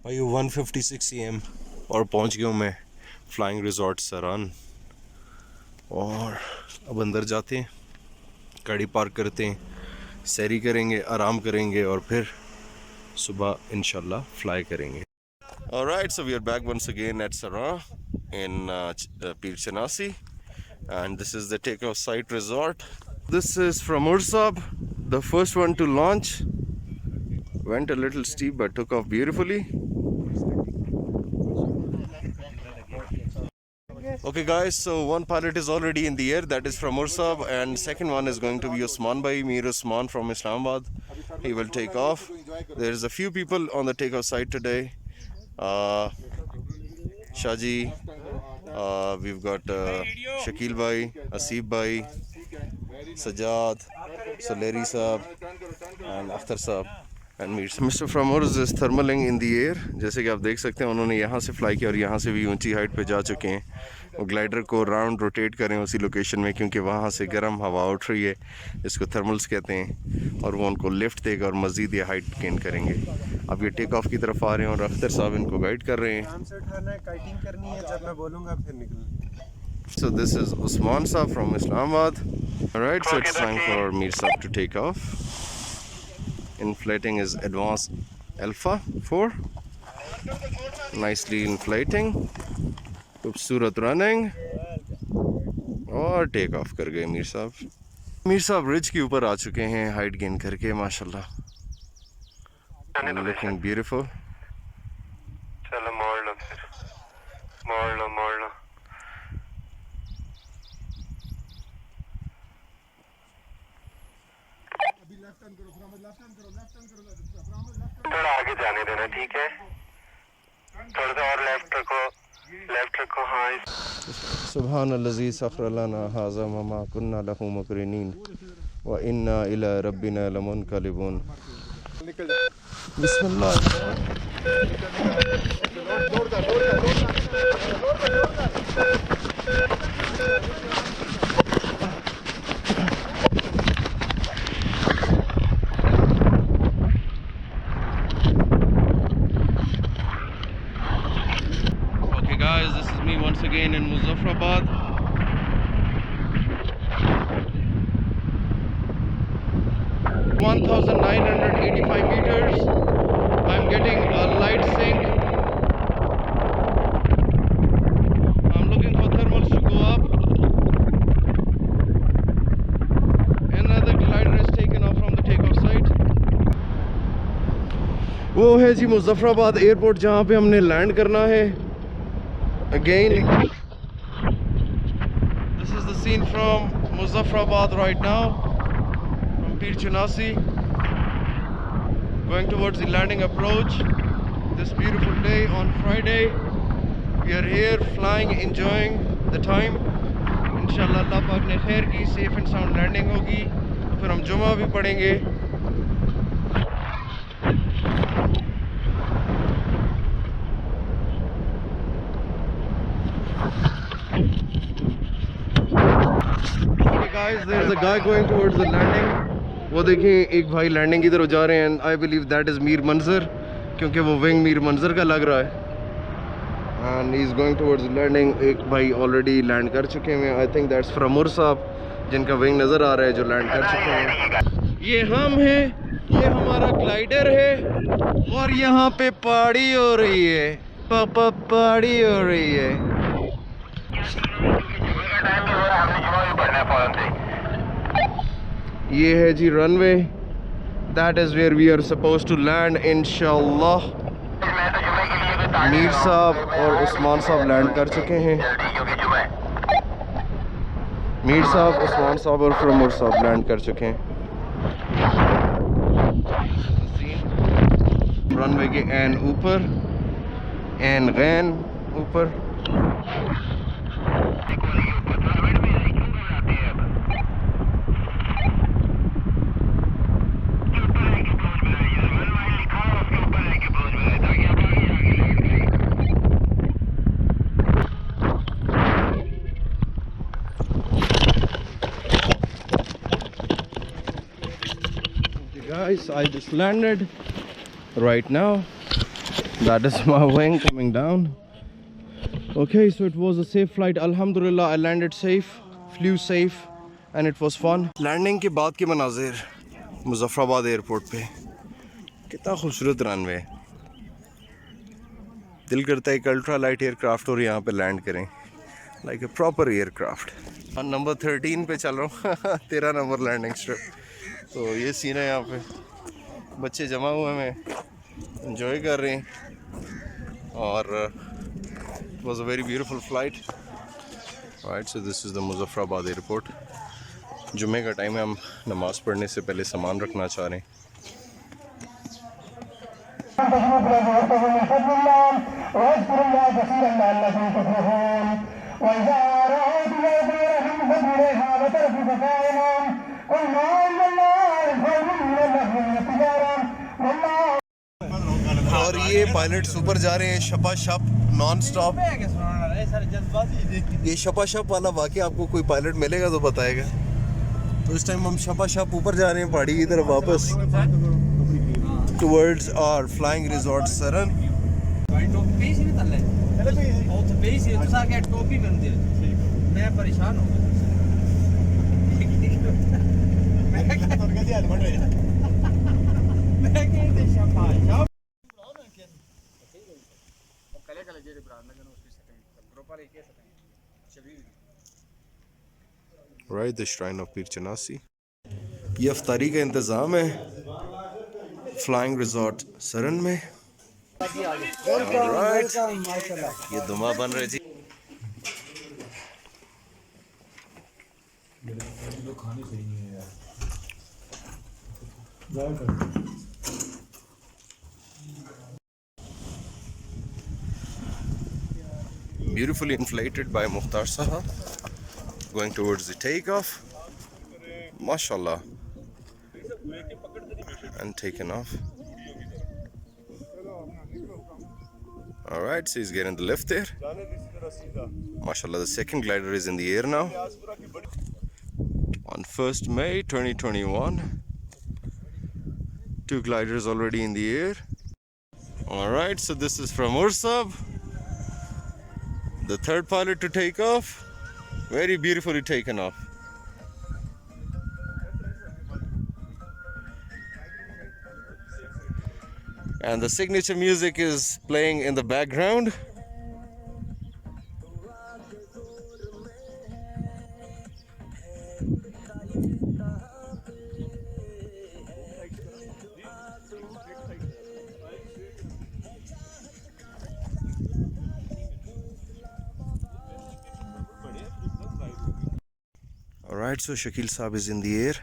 भाई 1:56 AM और पहुंच गया हूँ मैं फ्लाइंग रिजॉर्ट सरान। और अब अंदर जाते हैं, गाड़ी पार्क करते हैं, सैरी करेंगे, आराम करेंगे और फिर सुबह इंशाल्लाह फ्लाई करेंगे। Alright, so we are back once again at Saran in Pir Chanasi, and this is the takeoff site resort. This is from Ursab, the first one to launch. Went a little steep but took off beautifully. Okay guys, so one pilot is already in the air, that is from Ursab, and second one is going to be Osman Bhai, Mir Osman from Islamabad. He will take off. There's a few people on the takeoff site today. Shaji, we've got Shakil Bhai, Asif Bhai, Sajad, Soleri Saab, and Akhtar Saab. And Mr. Framors is thermaling in the air. जैसे कि आप देख सकते हैं उन्होंने यहाँ से fly किया और यहाँ से भी ऊंची हाइट पे जा चुके हैं। वो ग्लाइडर को राउंड रोटेट करें उसी लोकेशन में, क्योंकि वहाँ से गर्म हवा उठ रही है, इसको थर्मल्स कहते हैं, और वो उनको लिफ्ट देगा और मज़ीद ये हाइट गेन करेंगे। अब ये टेक ऑफ की तरफ आ रहे हैं और अख्तर साहब इनको गाइड कर रहे हैं। So this is Usman Saab from Islamabad. Alright, so it's time for Mir Saab to take off. Inflating is advanced Alpha 4. Nicely inflating. खूबसूरत रनिंग और टेक ऑफ कर गए मीर साहब। मीर साहब रिज के ऊपर आ चुके हैं हाइट गेन करके, माशाल्लाह, लुकिंग ब्यूटीफुल। चलो मोड़ लो, फिर मोड़ लो मोड़ लो। थोड़ा आगे जाने देना, ठीक है? थोड़ा सा और लेफ्ट रखो, लेफ्ट रखो। हाँ, सुब्हानल्लज़ी सख़र लना हाज़ा मा कुन्ना लहू मुक़रिनीन व इन्ना इला रब्बिना लमुनक़लिबून। बिस्मिल्लाह। Okay guys, this is me once again in Muzaffarabad. (1,985 meters). I'm getting a light sink. I'm looking for thermals to go up. Another glider is taken off from the takeoff site. वो है जी Muzaffarabad airport जहाँ पे हमने land करना है। Again, this is the scene from Muzaffarabad right now, from Pir Chanasi, going towards the landing approach. This beautiful day on Friday, we are here flying, enjoying the time. Inshallah Allah पाक ने खैर की, safe and sound landing होगी, तो फिर हम जुमा भी पढ़ेंगे। Guys, there's a guy going towards the landing. वो देखें, एक भाई लैंडिंग की तरफ जा रहे हैं, and I believe that is Mir मंजर, क्योंकि वो विंग मीर मंजर का लग रहा है। And he is going towards the landing. एक भाई ऑलरेडी लैंड कर चुके हैं। I think that's from Ursab, जिनका विंग नज़र आ रहा है, जो लैंड कर चुके हैं। ये हम हैं, ये हमारा ग्लाइडर है, और यहाँ पे पहाड़ी हो रही है, पहाड़ी हो रही है। ये है जी runway, that is where we are supposed to land इंशाल्लाह। मीर साहब और उस्मान साहब लैंड कर चुके हैं। मीर साहब, उस्मान साहब और फ्रमोर साहब लैंड कर चुके हैं। रनवे के एन ऊपर, एन गैन ऊपर। Guys, I just landed right now. That is my wing coming down. Okay, so it was a safe flight. Alhamdulillah, I landed safe, flew safe, and it was fun. Landing के बाद के मनाजिर Muzaffarabad airport पे कितना खूबसूरत runway. दिल करता है एक अल्ट्रा लाइट एयरक्राफ्ट और यहाँ पे लैंड करें, like a proper aircraft. Number 13 पे चल रहा हूँ 13 नंबर लैंडिंग स्ट्रिप। तो ये सीन है, यहाँ पे बच्चे जमा हुए हैं, एंजॉय कर रहे हैं और it was a very beautiful flight. Right, so this is the Muzaffarabad airport. जुम्मे का टाइम है, हम नमाज़ पढ़ने से पहले सामान रखना चाह रहे हैं। और ये पायलट्स ऊपर जा रहे हैं शपा शप नॉन स्टॉप। ये शपा शप वाला वाकई आपको कोई पायलट मिलेगा तो बताएगा। तो इस टाइम हम शपा शप ऊपर जा रहे हैं पहाड़ी की तरफ वापस टुवर्ड्स आवर फ्लाइंग रिजॉर्ट सरन। मैं परेशान हूँ। राइट, द श्राइन ऑफ पीर चनासी। ये अफ्तारी का इंतज़ाम है फ्लाइंग रिजॉर्ट सरन में। राइट, ये दुमा बन रहे जी। Beautifully inflated by Mukhtar Saha, going towards the takeoff. Mashallah, and taken off. All right, so he's getting the lift there. Mashallah, the second glider is in the air now. On 1st May 2021, 2 gliders already in the air. All right, so this is from Ursab, the third pilot to take off. Very beautifully taken off. And the signature music is playing in the background. Alright, so Shakil Saab is in the air.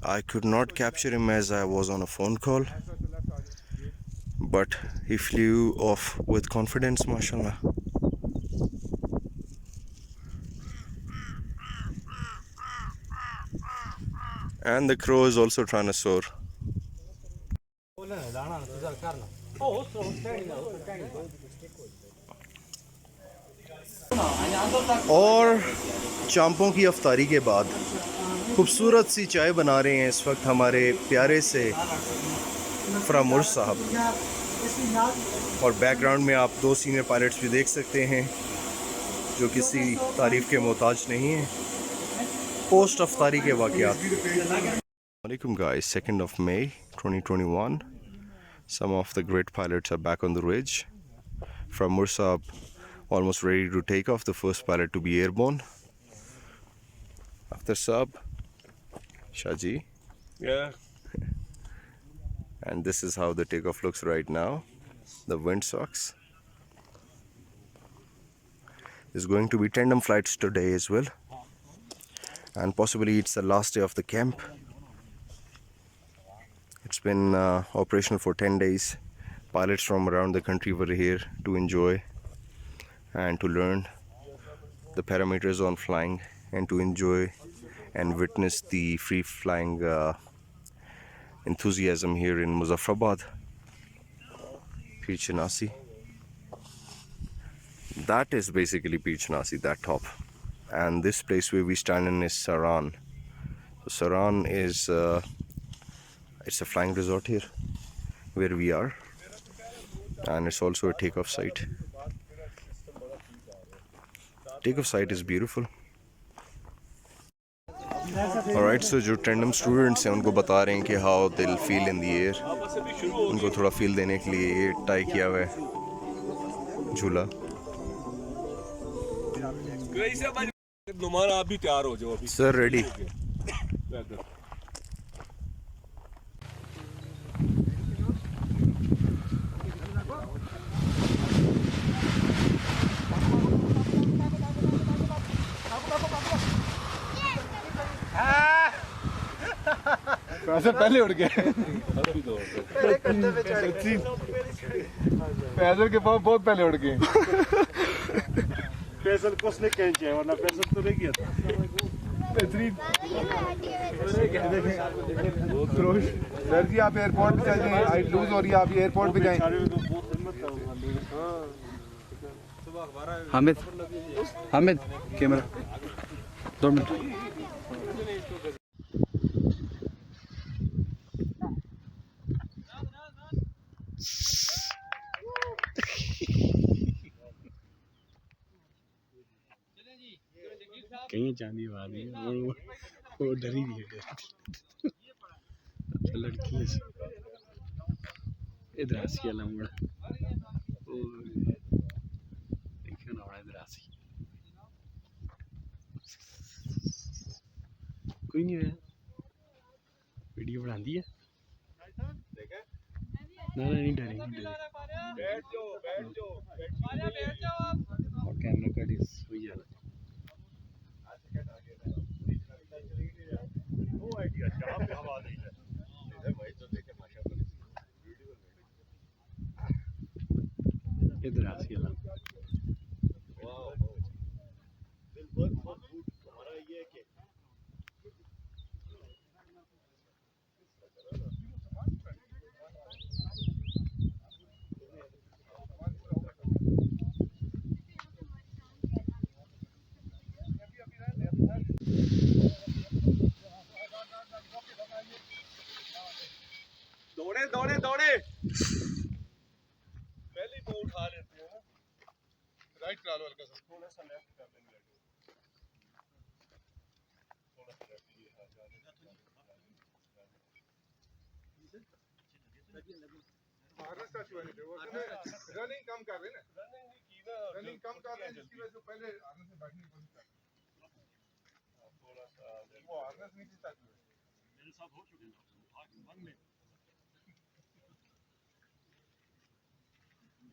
I could not capture him as I was on a phone call, but he flew off with confidence, mashallah. And the crow is also trying to soar. और चांपों की अफ्तारी के बाद खूबसूरत सी चाय बना रहे हैं इस वक्त हमारे प्यारे से फ्रामुर साहब। और बैकग्राउंड में आप 2 सीनियर पायलट्स भी देख सकते हैं जो किसी तारीफ़ के मोहताज नहीं हैं। पोस्ट अफ्तारी के वाक़यात। Assalamualaikum guys, 2nd of May 2021. Some of the great pilots are back on the ridge. Framuur Saab almost ready to take off, the first pilot to be airborne. Akhtar Saab, Shaji. Yeah. And this is how the takeoff looks right now. The wind sucks. There's going to be tandem flights today as well. And possibly it's the last day of the camp. It's been operational for 10 days. Pilots from around the country were here to enjoy and to learn the parameters on flying and to enjoy and witness the free flying enthusiasm here in Muzaffarabad. Pir Chinasi. That is basically Pir Chinasi, that top. And this place where we stand in is Saran. So Saran is it's a flying resort here where we are. and it's also a takeoff site. Takeoff site is beautiful. Alright, so जो tandem students हैं उनको बता रहे हैं कि how they'll feel in the air. उनको थोड़ा feel देने के लिए ये टाई किया हुआ है झूला. नुमान आप भी तैयार हो जाओ अभी. Sir, ready. पैसे पहले उड़ गए. पैदल के पाँव बहुत पहले उड़ गए. फैसल को उसने कैंच है वरना फैसल तो नहीं किया था. सर जी आप एयरपोर्ट पे चल जाएं. हाइट लूज हो रही है, आप एयरपोर्ट पे जाएं. Hamid Hamid camera 2 minute. कहीं चांदी वाली वो डरी भी है. अच्छा लड़की है इधर आसी वाला मुड़ा. देखियो ना बड़ा इधर आसी कोई नहीं है. वीडियो बनाती है ना नहीं डरेंगे. बैठ जाओ और कैमरा का डिस हुई जाला. इधर आसी वाला दौड़े पहले तो उठा लेते हैं. राइट करा लो हल्का सा. थोड़ा सा लेफ्ट कर लेंगे. थोड़ा सा लेफ्ट ये आ जा रनिंग कम कर रहे हैं ना. रनिंग कम कर रहे हैं जिसकी वजह से पहले आगे से बैठने की कोशिश कर. थोड़ा सा वो आगे से नीचे तक मेरे साथ हो चुके हैं. वन में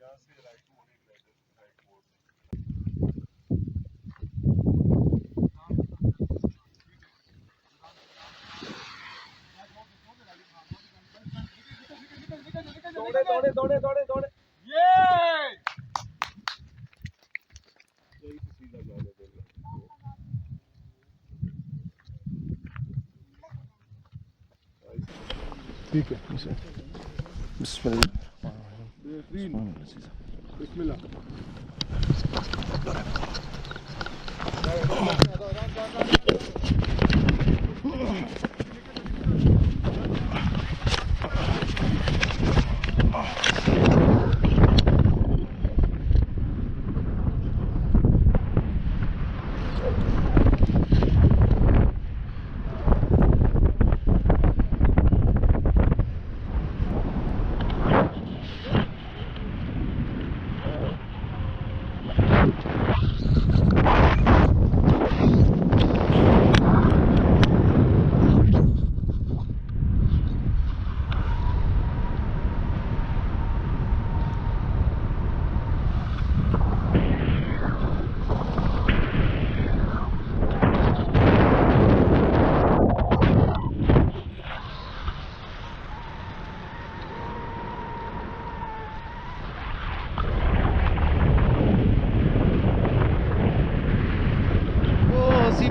यहाँ से राइट मोड़ एक राइट मोड़. दौड़े ये सीधा जाने देंगे. ठीक है. बिस्मिल्लाह. बिस्मिल्लाह.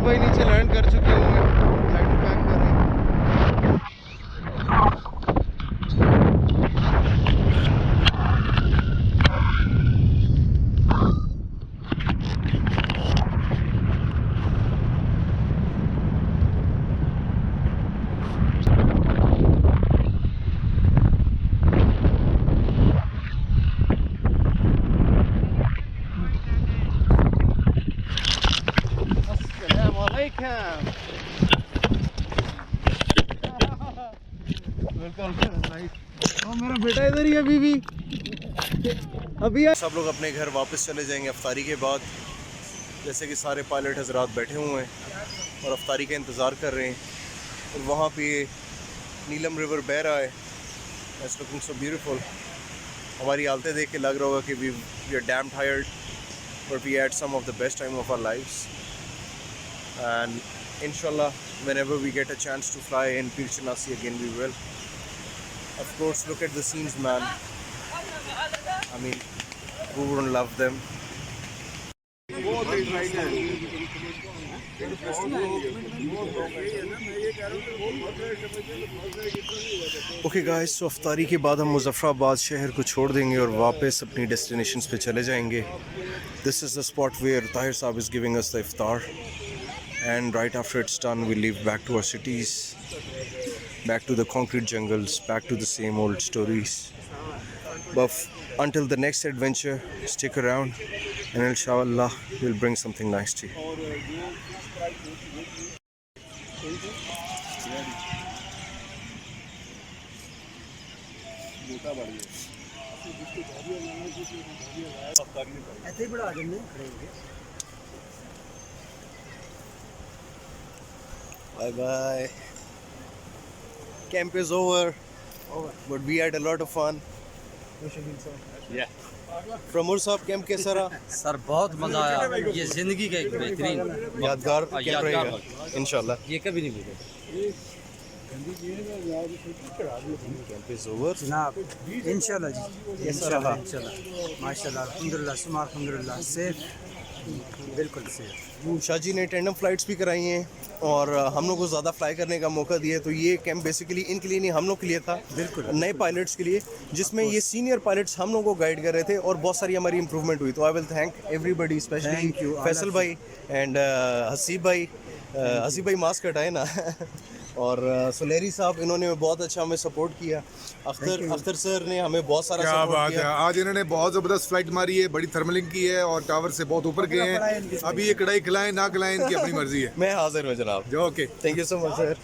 भाई नीचे लैंड कर चुके होंगे. फ्लाइट पैक कर रहे हैं. बेटा इधर ही अभी भी अभी सब लोग अपने घर वापस चले जाएंगे अफ्तारी के बाद। जैसे कि सारे पायलट हजरात बैठे हुए हैं और अफ्तारी का इंतज़ार कर रहे हैं। और वहाँ पे नीलम रिवर बह रहा है। It's looking so beautiful. हमारी हालतें देख के लग रहा होगा कि we are damn tired but we had some of the best time of our lives. And inshallah whenever we get a chance to fly in Pir Chinasi again we will. Of course, look at the scenes, man. I mean, who wouldn't love them? Okay guys, so अफ्तारी के बाद हम मुज़फ़्फ़राबाद शहर को छोड़ देंगे और वापस अपनी डेस्टिनेशंस पे चले जाएंगे. This is the spot where Tahir Saab is giving us the iftar. And right after it's done, we leave back to our cities, back to the concrete jungles, back to the same old stories. But until the next adventure, stick around and inshallah we'll bring something nice to you. Bye bye. Camp is over. But we had a lot of fun. Yeah. From Ursab camp कैसा रहा? Sir बहुत मजा आया, ये जिंदगी का एक बेहतरीन यादगार कैंप रहेगा इंशाल्लाह. ये कभी नहीं भूले. Camp is over. जनाब इंशाल्लाह जी, कैसा रहा? इंशाल्लाह माशाल्लाह अल्हम्दुलिल्लाह सुमा अल्हम्दुलिल्लाह सेफ, बिल्कुल सेफ. शाह जी ने टैंडम फ्लाइट्स भी कराई हैं और हम लोग को ज़्यादा फ्लाई करने का मौका दिया. तो ये कैंप बेसिकली इनके लिए नहीं, हम लोग के लिए था, बिल्कुल नए पायलट्स के लिए, जिसमें ये सीनियर पायलट्स हम लोगों को गाइड कर रहे थे और बहुत सारी हमारी इंप्रूवमेंट हुई. तो I will thank everybody, specially Thank you. Faisal भाई एंड हसीब भाई. हसीब भाई मास्क हटाए ना और सुलेरी साहब, इन्होंने बहुत अच्छा हमें सपोर्ट किया. अख्तर सर ने हमें बहुत सारा क्या सपोर्ट बात है, किया. आज इन्होंने बहुत ज़बरदस्त फ्लाइट मारी है, बड़ी थर्मलिंग की है और टावर से बहुत ऊपर गए हैं. अभी ये कढ़ाई खिलाएं ना खिलाएं इनकी अपनी मर्जी है. मैं हाजिर हूँ जनाब. Okay, thank you so much sir.